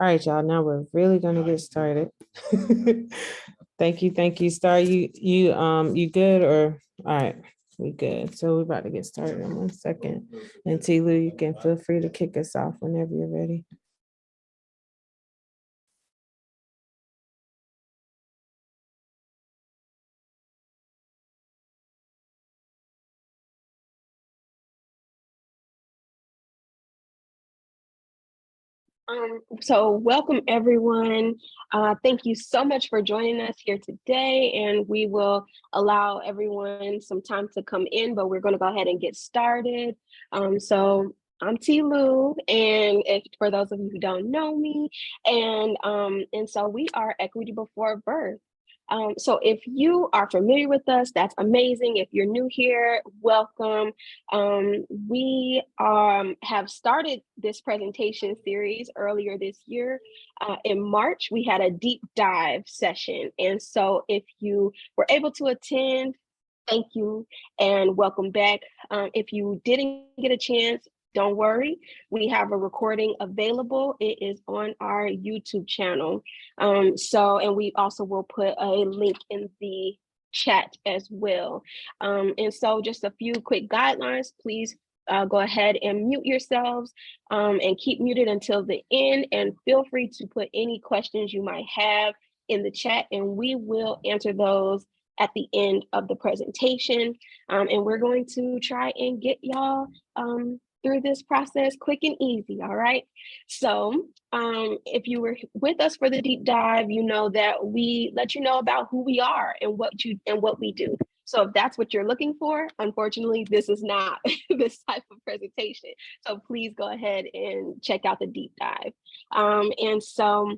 All right, y'all. Now we're really gonna get started. Thank you, Star. You good or all right? We good. So we're about to get started in 1 second. And Tilu, you can feel free to kick us off whenever you're ready. So welcome everyone. Thank you so much for joining us here today, and we will allow everyone some time to come in, but we're going to go ahead and get started. So I'm Tilu, and for those of you who don't know me, and so we are Equity Before Birth. So if you are familiar with us, that's amazing. If you're new here, welcome. We have started this presentation series earlier this year. In March, we had a deep dive session. And so if you were able to attend, thank you and welcome back. If you didn't get a chance, don't worry, we have a recording available. It is on our YouTube channel. And we also will put a link in the chat as well. And so just a few quick guidelines, please go ahead and mute yourselves and keep muted until the end, and feel free to put any questions you might have in the chat, and we will answer those at the end of the presentation. And we're going to try and get y'all through this process quick and easy, all right? So if you were with us for the deep dive, you know that we let you know about who we are and what we do. So if that's what you're looking for, unfortunately, this is not this type of presentation. So please go ahead and check out the deep dive. And so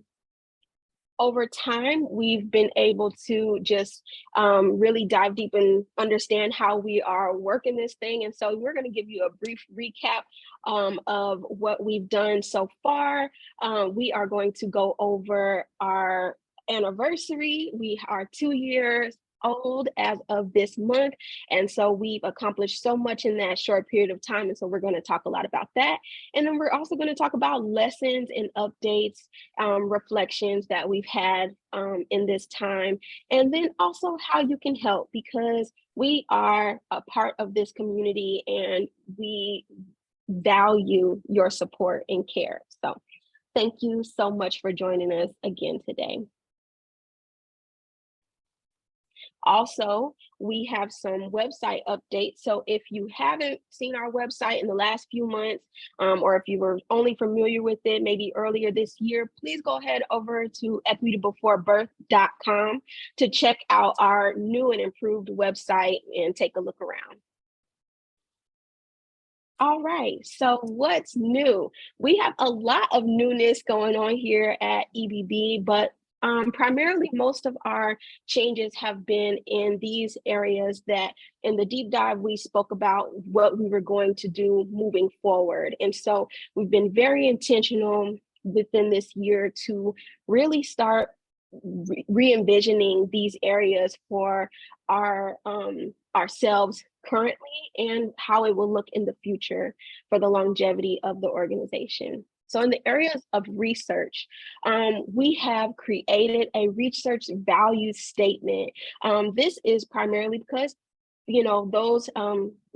over time, we've been able to just really dive deep and understand how we are working this thing. And so we're going to give you a brief recap of what we've done so far. We are going to go over our anniversary. We are 2 years old as of this month. And so we've accomplished so much in that short period of time. And so we're going to talk a lot about that. And then we're also going to talk about lessons and updates, reflections that we've had in this time. And then also how you can help, because we are a part of this community and we value your support and care. So thank you so much for joining us again today. Also, we have some website updates. So if you haven't seen our website in the last few months, or if you were only familiar with it maybe earlier this year, please go ahead over to equitybeforebirth.com to check out our new and improved website and take a look around. All right, so what's new? We have a lot of newness going on here at EBB, but primarily most of our changes have been in these areas that in the deep dive, we spoke about what we were going to do moving forward. And so we've been very intentional within this year to really start re-envisioning these areas for our ourselves currently and how it will look in the future for the longevity of the organization. So in the areas of research, we have created a research value statement. This is primarily because, you know, those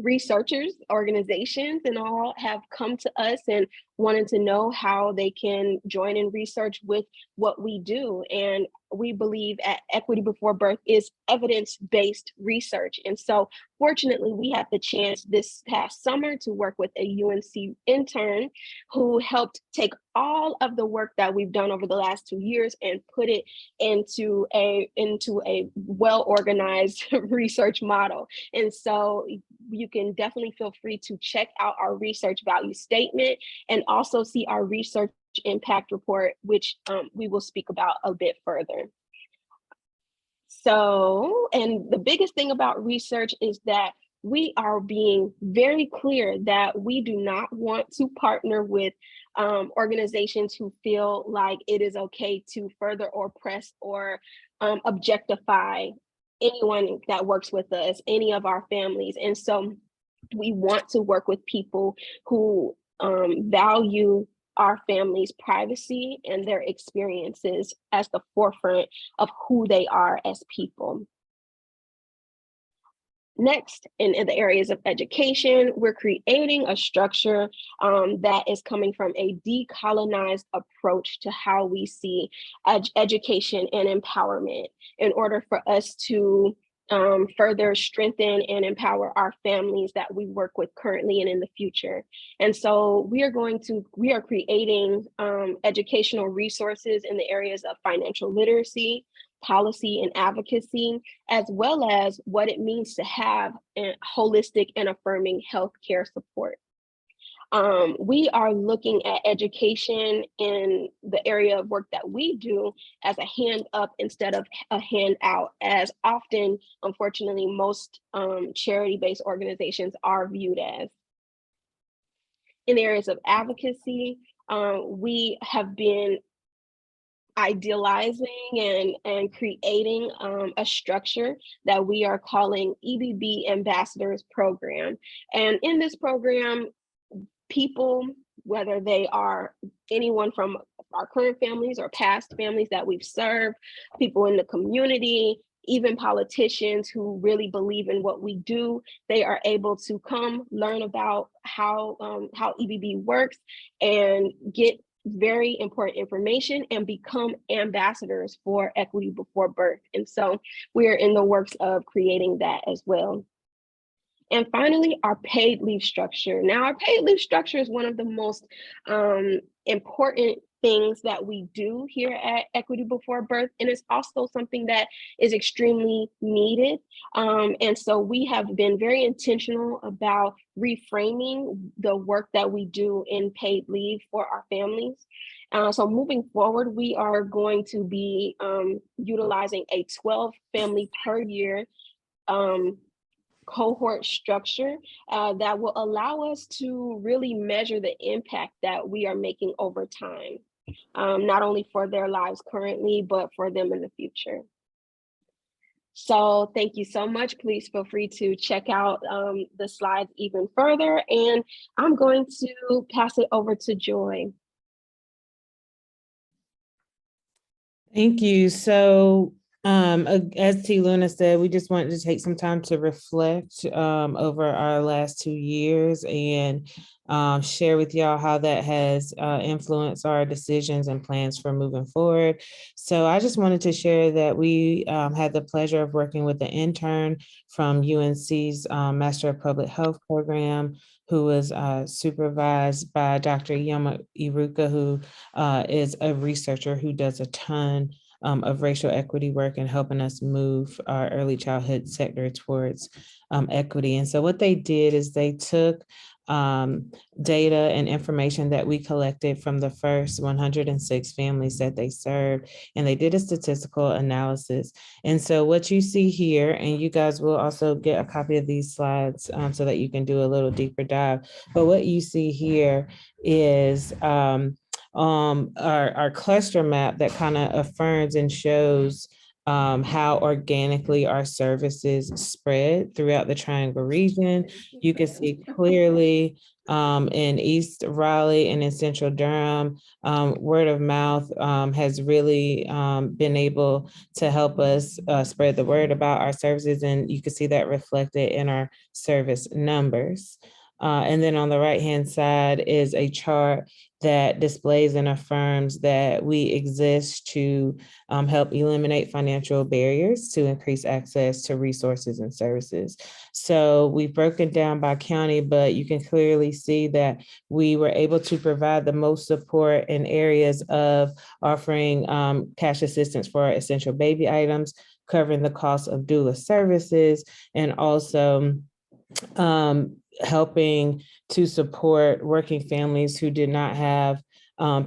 researchers, organizations and all have come to us and wanted to know how they can join in research with what we do. And we believe at Equity Before Birth is evidence-based research. And so fortunately, we had the chance this past summer to work with a UNC intern who helped take all of the work that we've done over the last 2 years and put it into a well-organized research model. And so you can definitely feel free to check out our research value statement and also see our research impact report, which we will speak about a bit further. So, and the biggest thing about research is that we are being very clear that we do not want to partner with organizations who feel like it is okay to further oppress or objectify anyone that works with us, any of our families. And so we want to work with people who value our families' privacy and their experiences as the forefront of who they are as people. Next, in the areas of education, we're creating a structure that is coming from a decolonized approach to how we see education and empowerment in order for us to further strengthen and empower our families that we work with currently and in the future. And so we are creating educational resources in the areas of financial literacy, policy and advocacy, as well as what it means to have a holistic and affirming healthcare support. We are looking at education in the area of work that we do as a hand up instead of a hand out, as often, unfortunately, most charity-based organizations are viewed as. In the areas of advocacy, we have been idealizing and creating a structure that we are calling EBB Ambassadors Program. And in this program, people, whether they are anyone from our current families or past families that we've served, people in the community, even politicians who really believe in what we do, they are able to come learn about how EBB works and get very important information and become ambassadors for equity before birth. And so we are in the works of creating that as well. And finally, our paid leave structure. Now, our paid leave structure is one of the most important things that we do here at Equity Before Birth, and it's also something that is extremely needed. And so we have been very intentional about reframing the work that we do in paid leave for our families. So moving forward, we are going to be utilizing a 12 family per year cohort structure that will allow us to really measure the impact that we are making over time, not only for their lives currently, but for them in the future. So thank you so much. Please feel free to check out the slides even further, and I'm going to pass it over to Joy. Thank you. So as T. Luna said, we just wanted to take some time to reflect over our last 2 years and share with y'all how that has influenced our decisions and plans for moving forward. So I just wanted to share that we had the pleasure of working with an intern from UNC's Master of Public Health program, who was supervised by Dr. Yama Iruka, who is a researcher who does a ton of racial equity work and helping us move our early childhood sector towards equity. And so what they did is they took data and information that we collected from the first 106 families that they served, and they did a statistical analysis. And so what you see here, and you guys will also get a copy of these slides so that you can do a little deeper dive, but what you see here is our cluster map that kind of affirms and shows how organically our services spread throughout the Triangle region. You can see clearly in East Raleigh and in Central Durham, word of mouth has really been able to help us spread the word about our services, and you can see that reflected in our service numbers. And then on the right-hand side is a chart that displays and affirms that we exist to help eliminate financial barriers to increase access to resources and services. So we've broken down by county, but you can clearly see that we were able to provide the most support in areas of offering cash assistance for essential baby items, covering the cost of doula services, and also helping to support working families who did not have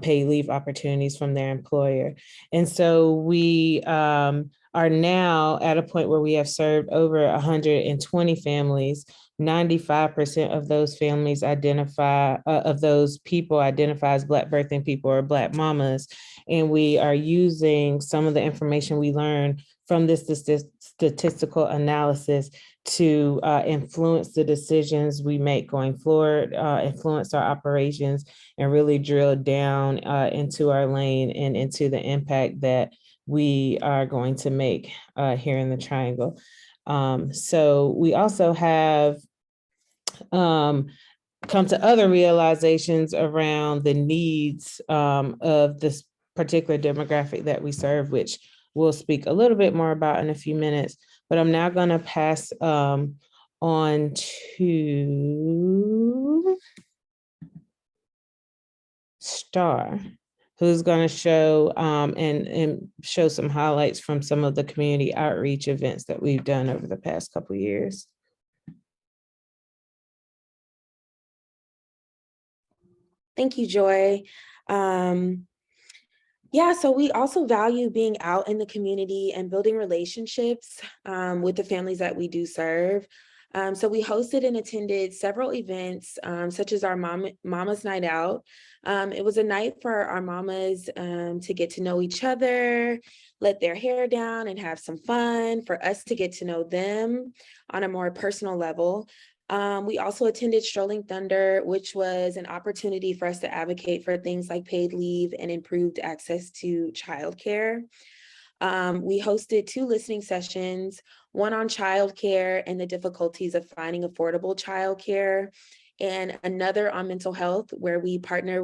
paid leave opportunities from their employer. And so we are now at a point where we have served over 120 families. 95% of those families of those people identify as Black birthing people or Black mamas. And we are using some of the information we learned from this statistical analysis to influence the decisions we make going forward, influence our operations, and really drill down into our lane and into the impact that we are going to make here in the Triangle. So we also have come to other realizations around the needs of this particular demographic that we serve, which we'll speak a little bit more about in a few minutes. But I'm now going to pass on to Star, who's going to show and show some highlights from some of the community outreach events that we've done over the past couple of years. Thank you, Joy. Yeah, so we also value being out in the community and building relationships with the families that we do serve. So we hosted and attended several events, such as our Mama's Night Out. It was a night for our mamas to get to know each other, let their hair down and have some fun, for us to get to know them on a more personal level. We also attended Strolling Thunder, which was an opportunity for us to advocate for things like paid leave and improved access to childcare. We hosted 2 listening sessions, one on childcare and the difficulties of finding affordable childcare, and another on mental health, where we partnered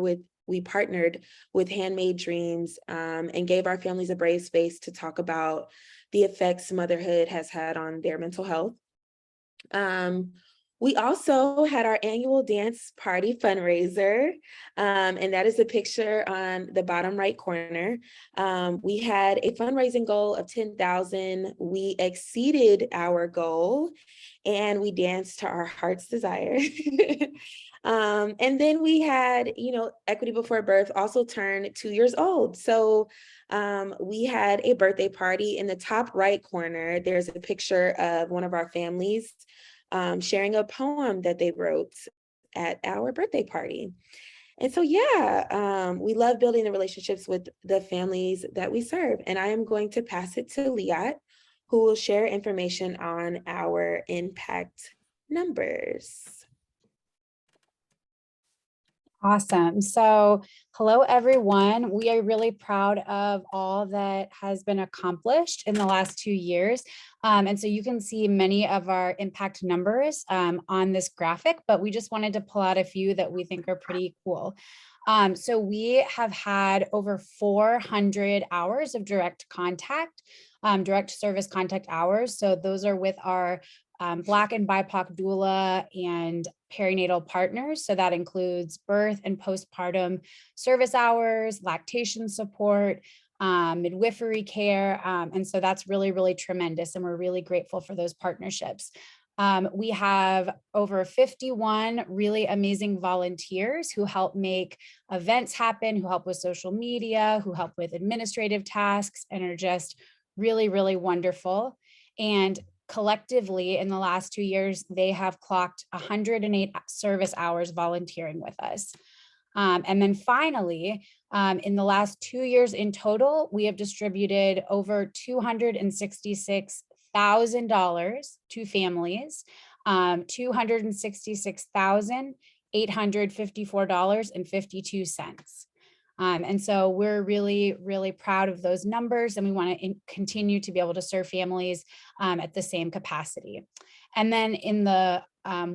with Handmade Dreams and gave our families a brave space to talk about the effects motherhood has had on their mental health. We also had our annual dance party fundraiser, and that is a picture on the bottom right corner. We had a fundraising goal of $10,000. We exceeded our goal, and we danced to our heart's desire. And then we had, Equity Before Birth also turned 2 years old. So we had a birthday party. In the top right corner, there's a picture of one of our families sharing a poem that they wrote at our birthday party. And so, we love building the relationships with the families that we serve. And I am going to pass it to Liat, who will share information on our impact numbers. Awesome. So hello, everyone. We are really proud of all that has been accomplished in the last 2 years. And so you can see many of our impact numbers on this graphic, but we just wanted to pull out a few that we think are pretty cool. So we have had over 400 hours of direct contact, direct service contact hours. So those are with our Black and BIPOC doula and perinatal partners. So that includes birth and postpartum service hours, lactation support, midwifery care. And so that's really, really tremendous. And we're really grateful for those partnerships. We have over 51 really amazing volunteers who help make events happen, who help with social media, who help with administrative tasks, and are just really, really wonderful. And collectively, in the last 2 years, they have clocked 108 service hours volunteering with us. And then finally, in the last 2 years in total, we have distributed over $266,000 to families, $266,854.52. And so we're really, really proud of those numbers, and we want to continue to be able to serve families at the same capacity. And then in the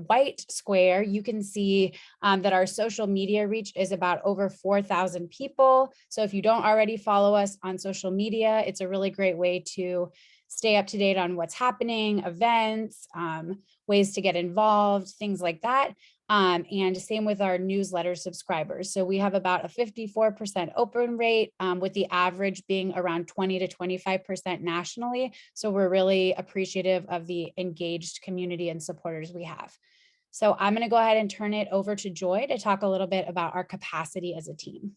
white square, you can see that our social media reach is about over 4,000 people. So if you don't already follow us on social media, it's a really great way to stay up to date on what's happening, events, ways to get involved, things like that. And same with our newsletter subscribers. So we have about a 54% open rate, with the average being around 20 to 25% nationally. So we're really appreciative of the engaged community and supporters we have. So I'm going to go ahead and turn it over to Joy to talk a little bit about our capacity as a team.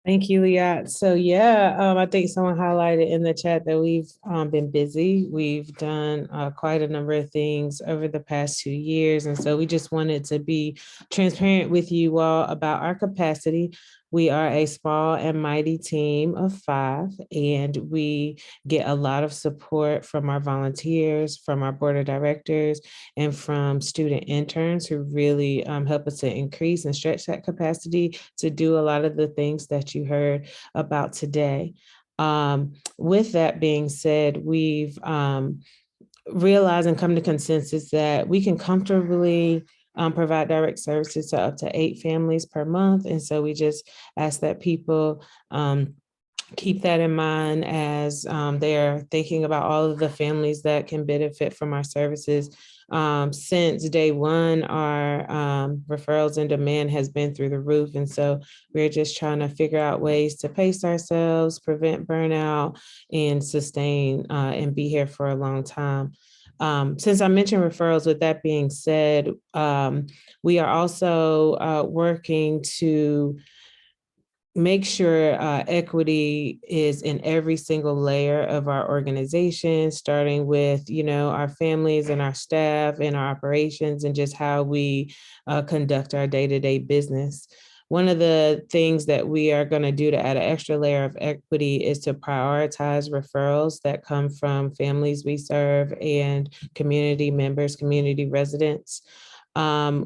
Thank you, Liat. So I think someone highlighted in the chat that we've been busy. We've done quite a number of things over the past 2 years. And so we just wanted to be transparent with you all about our capacity. We are a small and mighty team of 5, and we get a lot of support from our volunteers, from our board of directors, and from student interns who really help us to increase and stretch that capacity to do a lot of the things that you heard about today. With that being said, we've realized and come to consensus that we can comfortably provide direct services to up to 8 families per month. And so we just ask that people keep that in mind as they're thinking about all of the families that can benefit from our services. Since day one, our referrals and demand has been through the roof. And so we're just trying to figure out ways to pace ourselves, prevent burnout, and sustain and be here for a long time. Since I mentioned referrals, with that being said, we are also working to make sure equity is in every single layer of our organization, starting with, our families and our staff and our operations and just how we conduct our day-to-day business. One of the things that we are going to do to add an extra layer of equity is to prioritize referrals that come from families we serve and community members, community residents.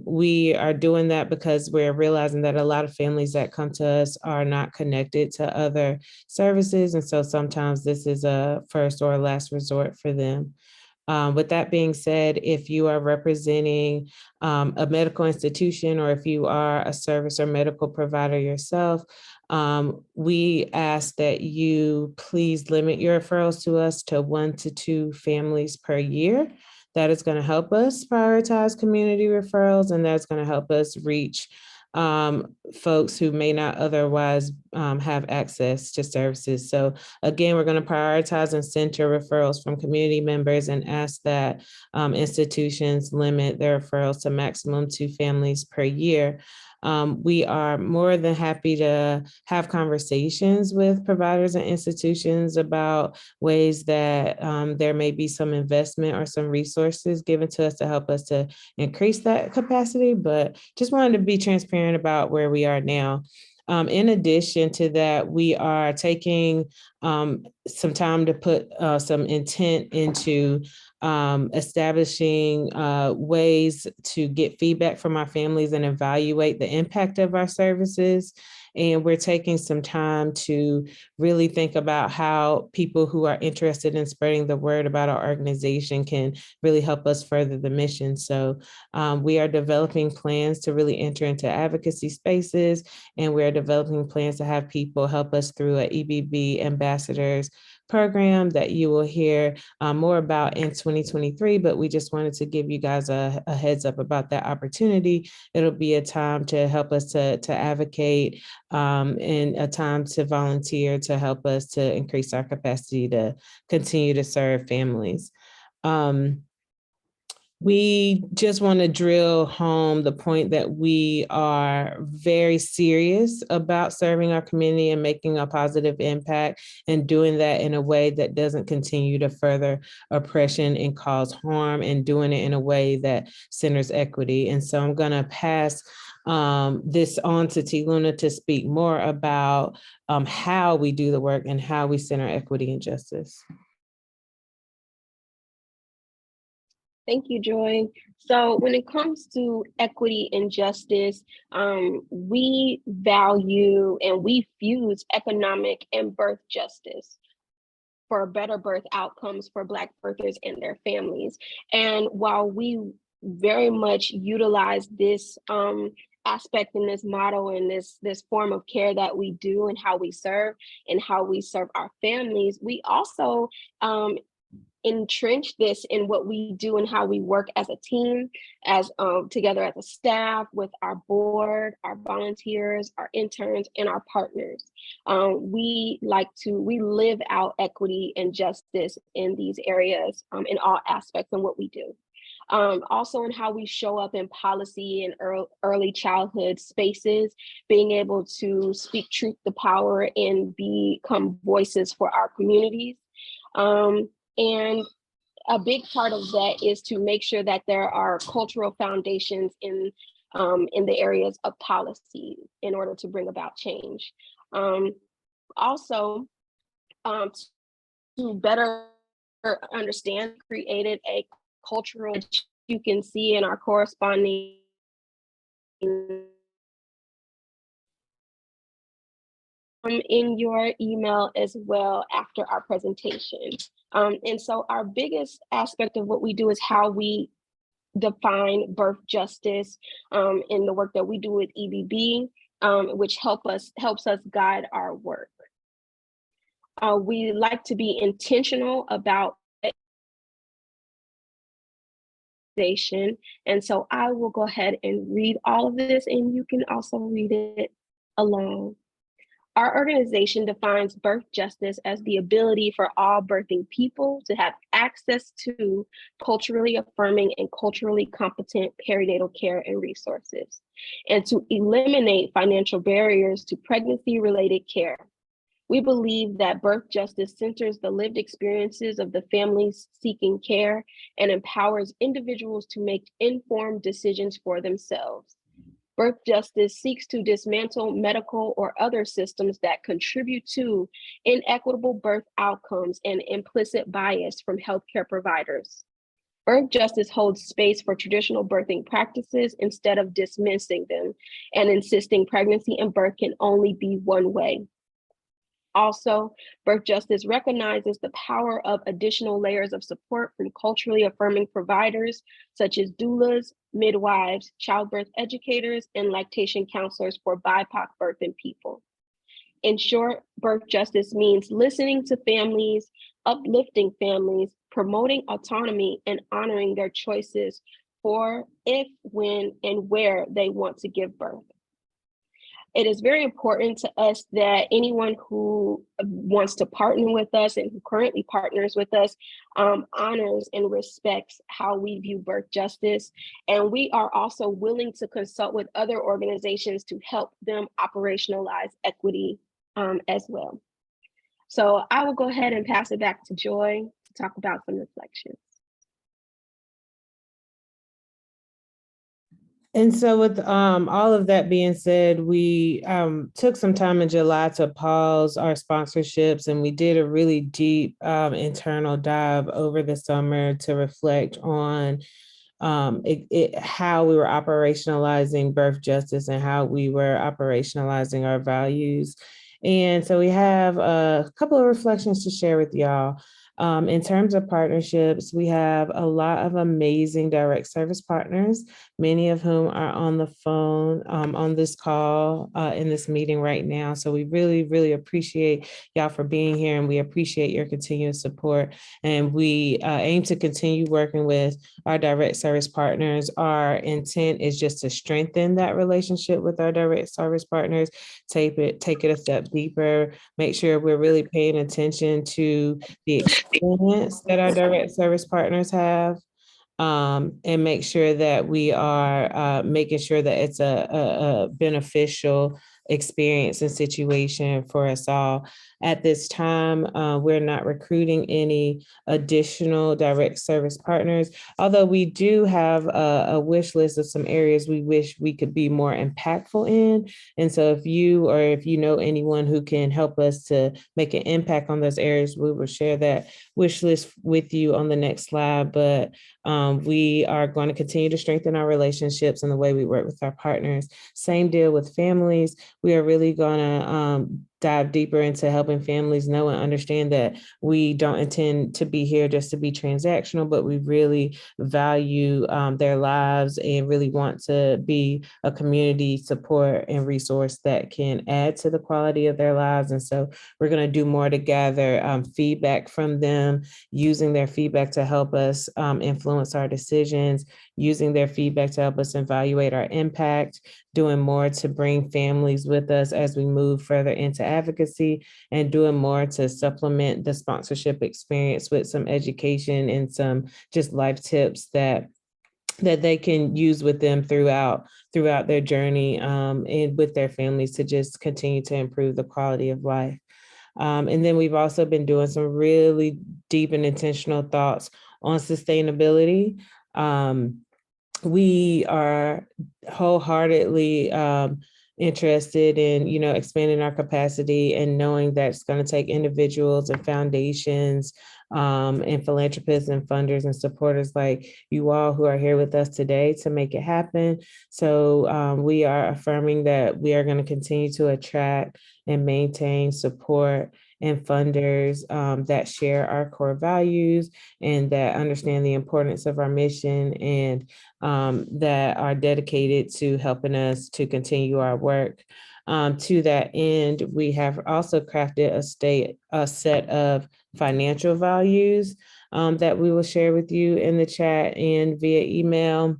We are doing that because we're realizing that a lot of families that come to us are not connected to other services. And so sometimes this is a first or last resort for them. With that being said, if you are representing a medical institution, or if you are a service or medical provider yourself, we ask that you please limit your referrals to us to 1 to 2 families per year. That is going to help us prioritize community referrals, and that's going to help us reach folks who may not otherwise have access to services. So again, we're going to prioritize and center referrals from community members and ask that institutions limit their referrals to maximum 2 families per year. We are more than happy to have conversations with providers and institutions about ways that there may be some investment or some resources given to us to help us to increase that capacity, but just wanted to be transparent about where we are now. In addition to that, we are taking some time to put some intent into establishing ways to get feedback from our families and evaluate the impact of our services. And we're taking some time to really think about how people who are interested in spreading the word about our organization can really help us further the mission. So we are developing plans to really enter into advocacy spaces, and we're developing plans to have people help us through an EBB ambassadors program that you will hear more about in 2023, but we just wanted to give you guys a heads up about that opportunity. It'll be a time to help us to advocate and a time to volunteer to help us to increase our capacity to continue to serve families. We just want to drill home the point that we are very serious about serving our community and making a positive impact, and doing that in a way that doesn't continue to further oppression and cause harm, and doing it in a way that centers equity. And so I'm going to pass this on to T. Luna to speak more about how we do the work and how we center equity and justice. Thank you, Joy. So when it comes to equity and justice, we value and we fuse economic and birth justice for better birth outcomes for Black birthers and their families. And while we very much utilize this aspect in this model and this form of care that we do and how we serve our families, we also entrench this in what we do and how we work as a team, as together as a staff, with our board, our volunteers, our interns, and our partners. We live out equity and justice in these areas, in all aspects in what we do. Also in how we show up in policy and early childhood spaces, being able to speak truth to power and become voices for our communities. And a big part of that is to make sure that there are cultural foundations in in the areas of policy in order to bring about change. Also, to better understand, created a cultural, you can see in our corresponding in your email as well after our presentation. And so our biggest aspect of what we do is how we define birth justice in the work that we do with EBB, which helps us guide our work. We like to be intentional about and so I will go ahead and read all of this, and you can also read it alone. Our organization defines birth justice as the ability for all birthing people to have access to culturally affirming and culturally competent perinatal care and resources, and to eliminate financial barriers to pregnancy-related care. We believe that birth justice centers the lived experiences of the families seeking care and empowers individuals to make informed decisions for themselves. Birth justice seeks to dismantle medical or other systems that contribute to inequitable birth outcomes and implicit bias from healthcare providers. Birth justice holds space for traditional birthing practices instead of dismissing them and insisting pregnancy and birth can only be one way. Also, birth justice recognizes the power of additional layers of support from culturally affirming providers, such as doulas, midwives, childbirth educators, and lactation counselors for BIPOC birthing people. In short, birth justice means listening to families, uplifting families, promoting autonomy, and honoring their choices for if, when, and where they want to give birth. It is very important to us that anyone who wants to partner with us and who currently partners with us honors and respects how we view birth justice. And we are also willing to consult with other organizations to help them operationalize equity as well. So I will go ahead and pass it back to Joy to talk about some reflections. And so with all of that being said, we took some time in July to pause our sponsorships, and we did a really deep internal dive over the summer to reflect on how we were operationalizing birth justice and how we were operationalizing our values. And so we have a couple of reflections to share with y'all. In terms of partnerships, we have a lot of amazing direct service partners, many of whom are on the phone on this call in this meeting right now. So we really, really appreciate y'all for being here, and we appreciate your continuous support. And we aim to continue working with our direct service partners. Our intent is just to strengthen that relationship with our direct service partners, take it a step deeper, make sure we're really paying attention to the experience that our direct service partners have, and make sure that we are making sure that it's a beneficial experience and situation for us all. At this time, we're not recruiting any additional direct service partners, although we do have a wish list of some areas we wish we could be more impactful in. And so if you know anyone who can help us to make an impact on those areas, we will share that wish list with you on the next slide. But we are going to continue to strengthen our relationships and the way we work with our partners. Same deal with families. We are really going to dive deeper into helping families know and understand that we don't intend to be here just to be transactional, but we really value their lives and really want to be a community support and resource that can add to the quality of their lives. And so we're going to do more to gather feedback from them, using their feedback to help us influence our decisions, using their feedback to help us evaluate our impact, doing more to bring families with us as we move further into advocacy, and doing more to supplement the sponsorship experience with some education and some just life tips that they can use with them throughout their journey and with their families to just continue to improve the quality of life. And then we've also been doing some really deep and intentional thoughts on sustainability. we are wholeheartedly interested in, expanding our capacity, and knowing that it's going to take individuals and foundations and philanthropists and funders and supporters like you all who are here with us today to make it happen. So we are affirming that we are going to continue to attract and maintain support and funders that share our core values and that understand the importance of our mission, and that are dedicated to helping us to continue our work. To that end, we have also crafted a set of financial values that we will share with you in the chat and via email.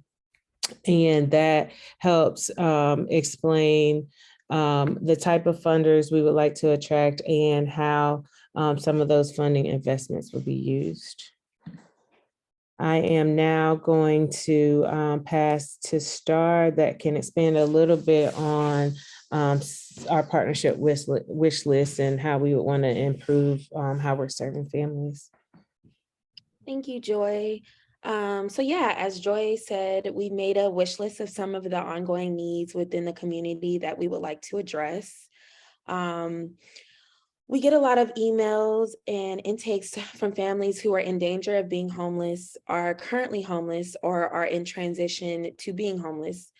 And that helps explain the type of funders we would like to attract and how some of those funding investments will be used. I am now going to pass to Star that can expand a little bit on our partnership wish list and how we would want to improve how we're serving families. Thank you, Joy. So yeah, as Joy said, we made a wish list of some of the ongoing needs within the community that we would like to address. We get a lot of emails and intakes from families who are in danger of being homeless, are currently homeless, or are in transition to being homeless.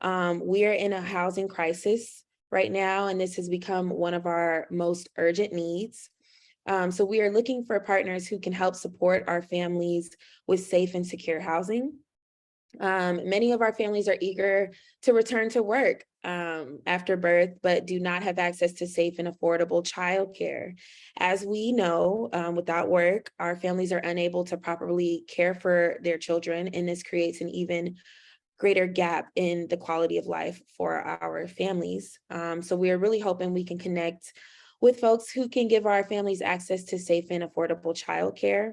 We are in a housing crisis right now, and this has become one of our most urgent needs. So we are looking for partners who can help support our families with safe and secure housing. Many of our families are eager to return to work after birth, but do not have access to safe and affordable childcare. As we know, without work, our families are unable to properly care for their children, and this creates an even greater gap in the quality of life for our families. So we are really hoping we can connect with folks who can give our families access to safe and affordable childcare.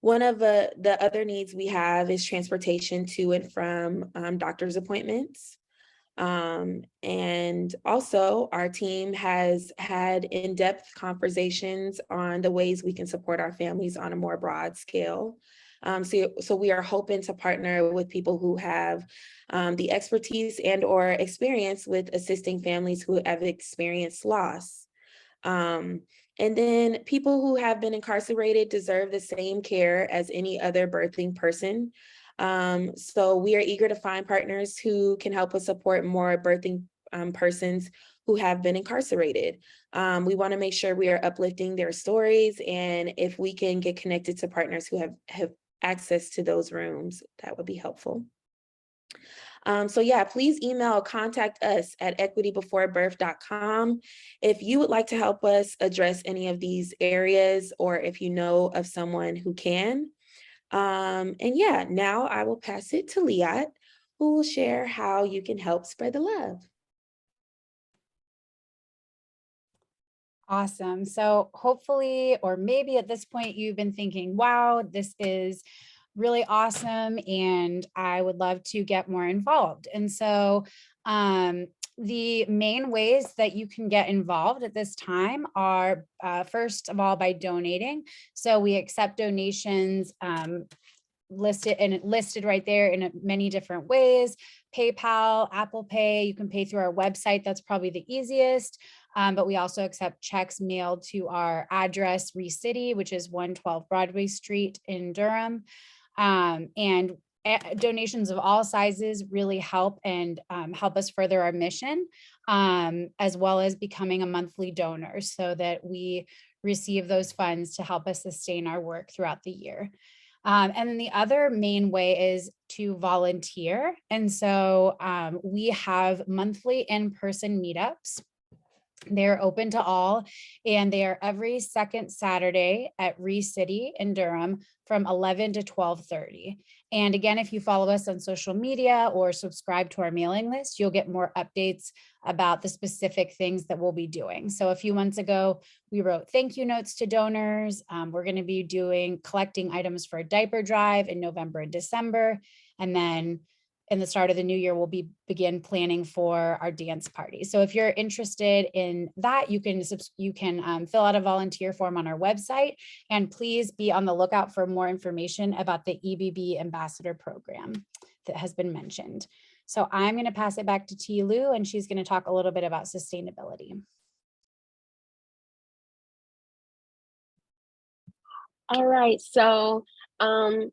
One of the other needs we have is transportation to and from doctor's appointments. And also our team has had in-depth conversations on the ways we can support our families on a more broad scale. So we are hoping to partner with people who have the expertise and or experience with assisting families who have experienced loss. And then people who have been incarcerated deserve the same care as any other birthing person. So we are eager to find partners who can help us support more birthing persons who have been incarcerated. We want to make sure we are uplifting their stories, and if we can get connected to partners who have access to those rooms, that would be helpful. So yeah, please email contact us at equitybeforebirth.com if you would like to help us address any of these areas, or if you know of someone who can. And yeah, now I will pass it to Liat, who will share how you can help spread the love. Awesome. So hopefully, or maybe at this point, you've been thinking, wow, this is really awesome, and I would love to get more involved. And so the main ways that you can get involved at this time are, first of all, by donating. So we accept donations listed right there in many different ways: PayPal, Apple Pay. You can pay through our website. That's probably the easiest. But we also accept checks mailed to our address, City, which is 112 Broadway Street in Durham. And donations of all sizes really help and help us further our mission, as well as becoming a monthly donor so that we receive those funds to help us sustain our work throughout the year. And then the other main way is to volunteer. And so we have monthly in-person meetups. They're open to all, and they are every second Saturday at City in Durham from 11 to 12:30. And again, if you follow us on social media or subscribe to our mailing list, you'll get more updates about the specific things that we'll be doing. So a few months ago, we wrote thank you notes to donors. We're going to be collecting items for a diaper drive in November and December. And then in the start of the new year, we'll begin planning for our dance party. So if you're interested in that, you can fill out a volunteer form on our website, and please be on the lookout for more information about the EBB Ambassador Program that has been mentioned. So I'm going to pass it back to Tilu, and she's going to talk a little bit about sustainability. All right, so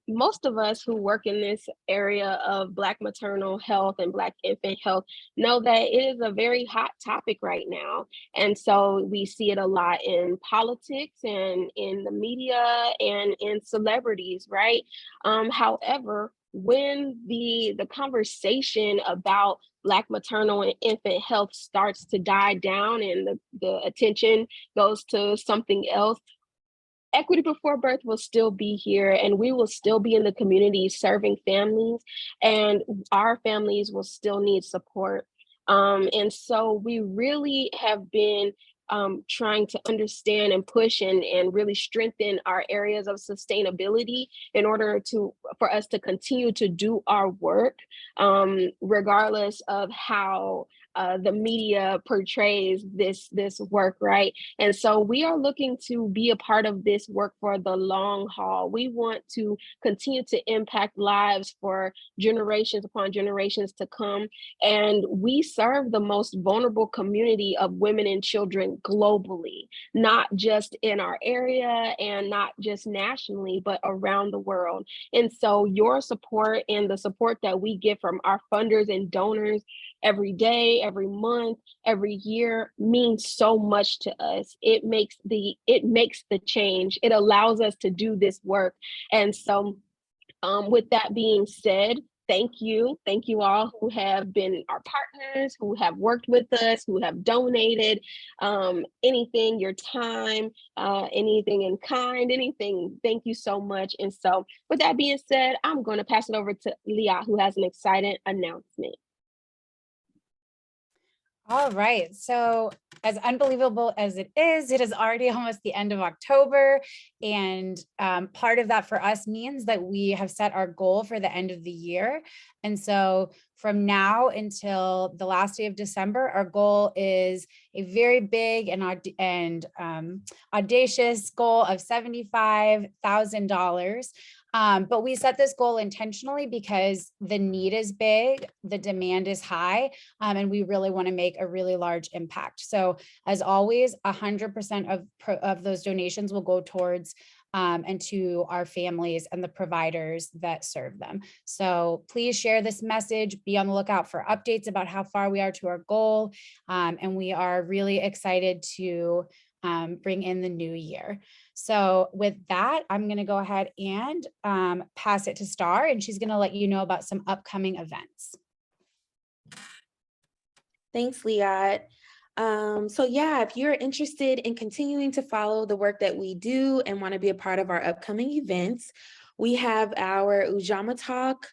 most of us who work in this area of Black maternal health and Black infant health know that it is a very hot topic right now. And so we see it a lot in politics and in the media and in celebrities, right? However, when the conversation about Black maternal and infant health starts to die down and the attention goes to something else, Equity Before Birth will still be here, and we will still be in the community serving families, and our families will still need support. And so we really have been trying to understand and push and really strengthen our areas of sustainability in order for us to continue to do our work, regardless of how the media portrays this work, right? And so we are looking to be a part of this work for the long haul. We want to continue to impact lives for generations upon generations to come. And we serve the most vulnerable community of women and children globally, not just in our area and not just nationally, but around the world. And so your support and the support that we get from our funders and donors every day, every month, every year means so much to us. It makes the change. It allows us to do this work. And so with that being said, thank you all who have been our partners, who have worked with us, who have donated anything, your time, anything in kind, anything. Thank you so much. And so with that being said, I'm going to pass it over to Leah, who has an exciting announcement. All right, so as unbelievable as it is already almost the end of October. And part of that for us means that we have set our goal for the end of the year. And so from now until the last day of December, our goal is a very big and audacious goal of $75,000. But we set this goal intentionally because the need is big, the demand is high, and we really want to make a really large impact. So as always, 100% of those donations will go towards and to our families and the providers that serve them. So please share this message, be on the lookout for updates about how far we are to our goal. And we are really excited to bring in the new year. So with that, I'm going to go ahead and pass it to Star, and she's going to let you know about some upcoming events. Thanks, Liat. So yeah, if you're interested in continuing to follow the work that we do and want to be a part of our upcoming events, we have our Ujamaa Talk,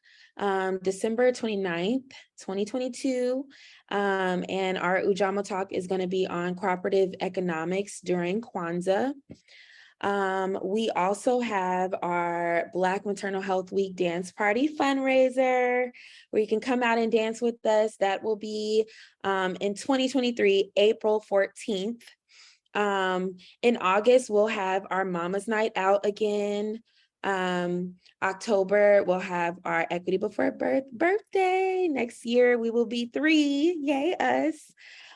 December 29th, 2022. And our Ujamaa Talk is going to be on cooperative economics during Kwanzaa. We also have our Black Maternal Health Week Dance Party fundraiser, where you can come out and dance with us. That will be in 2023, April 14th. In August, we'll have our Mama's Night Out again. October, we'll have our Equity Before Birth birthday. Next year, we will be 3. Yay, us.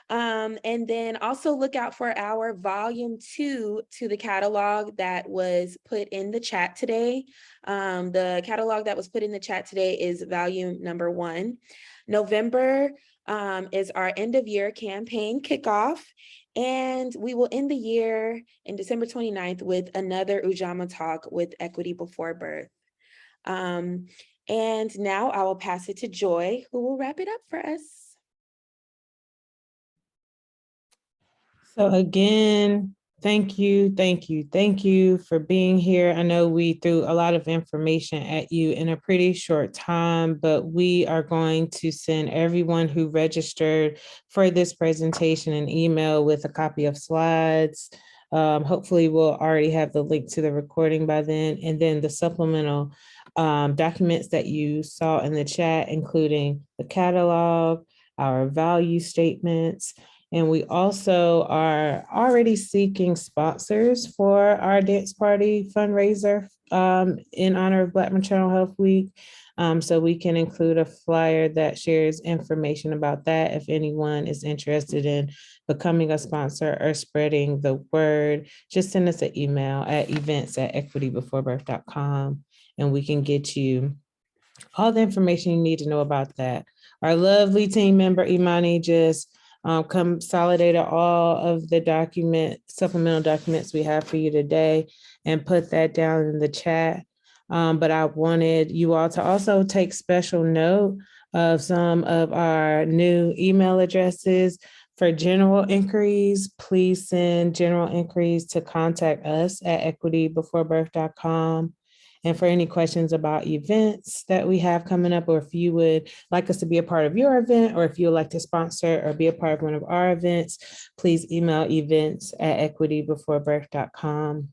And then also look out for our volume 2 to the catalog that was put in the chat today. The catalog that was put in the chat today is volume number 1. November is our end of year campaign kickoff. And we will end the year in December 29th with another Ujamaa Talk with Equity Before Birth. And now I will pass it to Joy, who will wrap it up for us. So again, thank you for being here. I know we threw a lot of information at you in a pretty short time, but we are going to send everyone who registered for this presentation an email with a copy of slides. Hopefully we'll already have the link to the recording by then, and then the supplemental documents that you saw in the chat, including the catalog, our value statements, and we also are already seeking sponsors for our dance party fundraiser in honor of Black Maternal Health Week. So we can include a flyer that shares information about that if anyone is interested in becoming a sponsor or spreading the word. Just send us an email at events@equitybeforebirth.com and we can get you all the information you need to know about that. Our lovely team member, Imani, just consolidated all of the supplemental documents we have for you today and put that down in the chat. But I wanted you all to also take special note of some of our new email addresses. For general inquiries, please send general inquiries to contact us at equitybeforebirth.com. And for any questions about events that we have coming up, or if you would like us to be a part of your event, or if you would like to sponsor or be a part of one of our events, please email events@equitybeforebirth.com.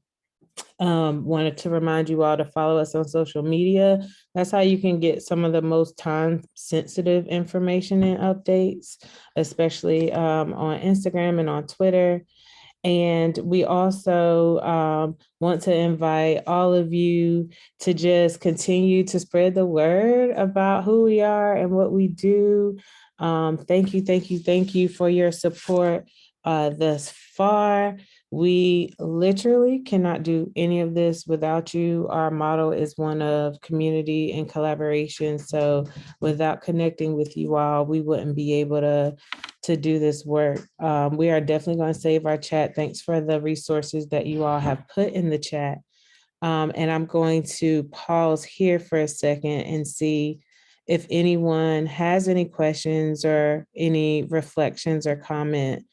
Wanted to remind you all to follow us on social media. That's how you can get some of the most time-sensitive information and updates, especially on Instagram and on Twitter. And we also want to invite all of you to just continue to spread the word about who we are and what we do. Thank you for your support thus far. We literally cannot do any of this without you. Our motto is one of community and collaboration. So without connecting with you all, we wouldn't be able to do this work. We are definitely going to save our chat. Thanks for the resources that you all have put in the chat. And I'm going to pause here for a second and see if anyone has any questions or any reflections or comment.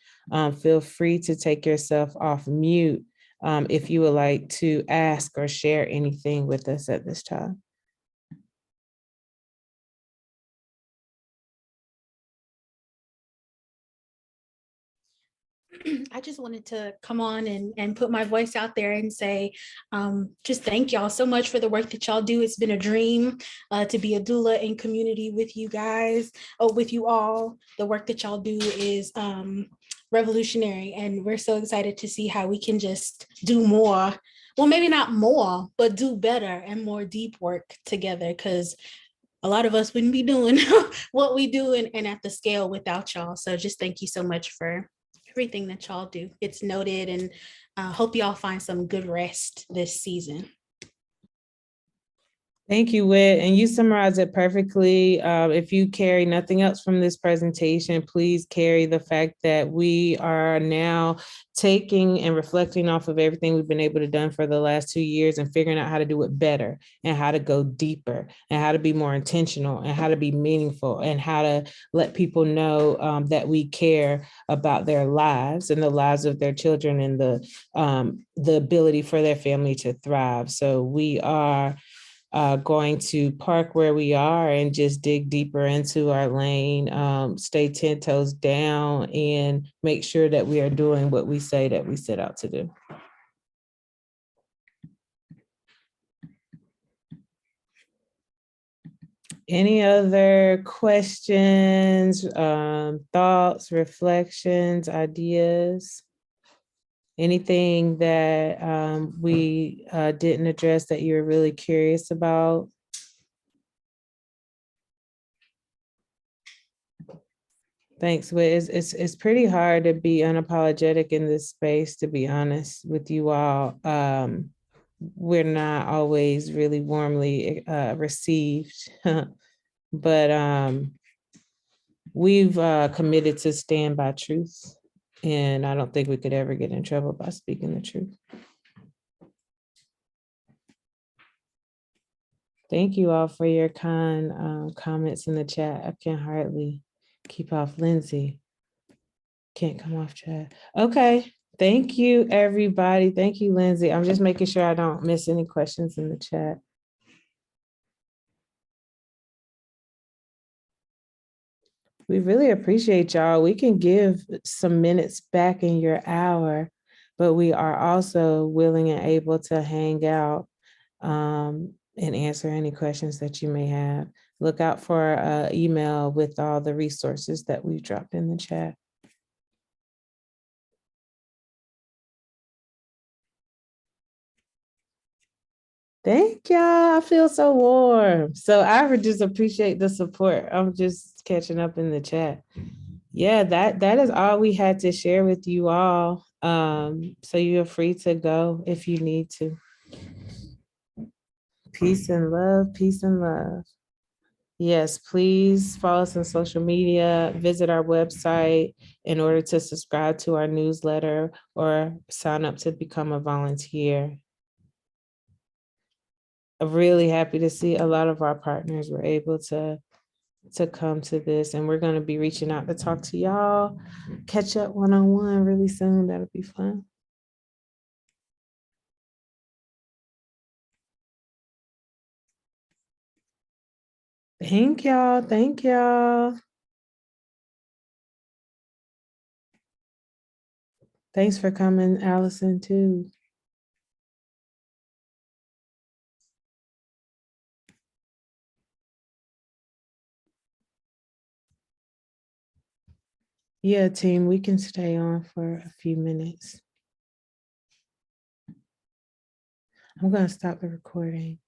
Feel free to take yourself off mute if you would like to ask or share anything with us at this time. I just wanted to come on and put my voice out there and say, just thank y'all so much for the work that y'all do. It's been a dream to be a doula in community with you guys, with you all. The work that y'all do is revolutionary, and we're so excited to see how we can just do more. Well, maybe not more, but do better and more deep work together, because a lot of us wouldn't be doing what we do and at the scale without y'all. So just thank you so much for everything that y'all do. It's noted, and hope y'all find some good rest this season. Thank you, Whit. And you summarized it perfectly. If you carry nothing else from this presentation, please carry the fact that we are now taking and reflecting off of everything we've been able to do for the last 2 years and figuring out how to do it better and how to go deeper and how to be more intentional and how to be meaningful and how to let people know that we care about their lives and the lives of their children and the ability for their family to thrive. So we are going to park where we are and just dig deeper into our lane, stay 10 toes down, and make sure that we are doing what we say that we set out to do. Any other questions, thoughts, reflections, ideas? Anything that we didn't address that you're really curious about? Thanks, Whit. It's pretty hard to be unapologetic in this space, to be honest with you all. We're not always really warmly received, but we've committed to stand by truth. And I don't think we could ever get in trouble by speaking the truth. Thank you all for your kind comments in the chat. I can hardly keep off Lindsay. Can't come off chat. Okay. Thank you, everybody. Thank you, Lindsay. I'm just making sure I don't miss any questions in the chat. We really appreciate y'all. We can give some minutes back in your hour, but we are also willing and able to hang out and answer any questions that you may have. Look out for our email with all the resources that we've dropped in the chat. Thank y'all. I feel so warm. So I would just appreciate the support. I'm just catching up in the chat. Yeah, that is all we had to share with you all. So you're free to go if you need to. Peace and love, peace and love. Yes, please follow us on social media, visit our website in order to subscribe to our newsletter or sign up to become a volunteer. I'm really happy to see a lot of our partners were able to come to this, and we're going to be reaching out to talk to y'all, catch up one-on-one really soon. That'll be fun. Thank y'all. Thank y'all. Thanks for coming, Allison, too. Yeah, team, we can stay on for a few minutes. I'm going to stop the recording.